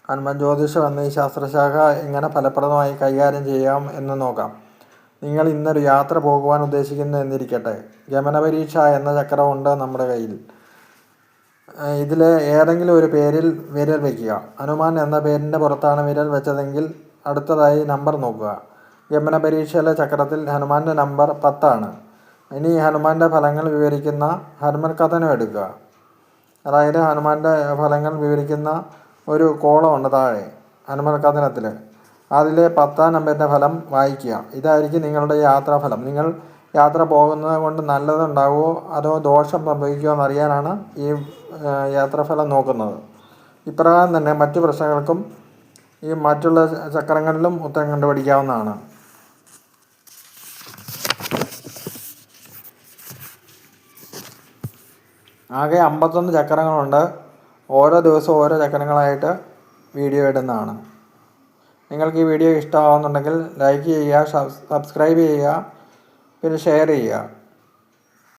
ഹനുമാൻ ജ്യോതിഷം എന്ന ഈ ശാസ്ത്രശാഖ എങ്ങനെ ഫലപ്രദമായി കൈകാര്യം ചെയ്യാം എന്ന് നോക്കാം. നിങ്ങൾ ഇന്നൊരു യാത്ര പോകുവാൻ ഉദ്ദേശിക്കുന്നു എന്നിരിക്കട്ടെ. ഗമന പരീക്ഷ എന്ന ചക്രമുണ്ട് നമ്മുടെ കയ്യിൽ. ഇതിൽ ഏതെങ്കിലും ഒരു പേരിൽ വിരൽ വയ്ക്കുക. ഹനുമാൻ എന്ന പേരിൻ്റെ പുറത്താണ് വിരൽ വെച്ചതെങ്കിൽ അടുത്തതായി നമ്പർ നോക്കുക. ഗമന പരീക്ഷയിലെ ചക്രത്തിൽ ഹനുമാൻ്റെ നമ്പർ 10 ഇനി ഹനുമാൻ്റെ ഫലങ്ങൾ വിവരിക്കുന്ന ഹനുമാൻ കഥനം എടുക്കുക. അതായത് ഹനുമാൻ്റെ ഫലങ്ങൾ വിവരിക്കുന്ന ഒരു കോളമുണ്ട് താഴെ ഹനുമാൻ കഥനത്തിൽ. അതിൽ 10 നമ്പറിൻ്റെ ഫലം വായിക്കുക. ഇതായിരിക്കും നിങ്ങളുടെ യാത്രാഫലം. നിങ്ങൾ യാത്ര പോകുന്നത് കൊണ്ട് നല്ലതുണ്ടാകുമോ അതോ ദോഷം സംഭവിക്കുമോ എന്നറിയാനാണ് ഈ യാത്രാഫലം നോക്കുന്നത്. ഇപ്രകാരം തന്നെ മറ്റു പ്രശ്നങ്ങൾക്കും ഈ മറ്റുള്ള ചക്രങ്ങളിലും ഉത്തരം കണ്ടുപിടിക്കാവുന്നതാണ്. ആകെ 51 ചക്രങ്ങളുണ്ട്. ഓരോ ദിവസവും ഓരോ ചക്രങ്ങളായിട്ട് വീഡിയോ ഇടുന്നതാണ്. നിങ്ങൾക്ക് ഈ വീഡിയോ ഇഷ്ടമാവുന്നുണ്ടെങ്കിൽ ലൈക്ക് ചെയ്യുക, സബ്സ്ക്രൈബ് ചെയ്യുക, പിന്നെ ഷെയർ ചെയ്യുക.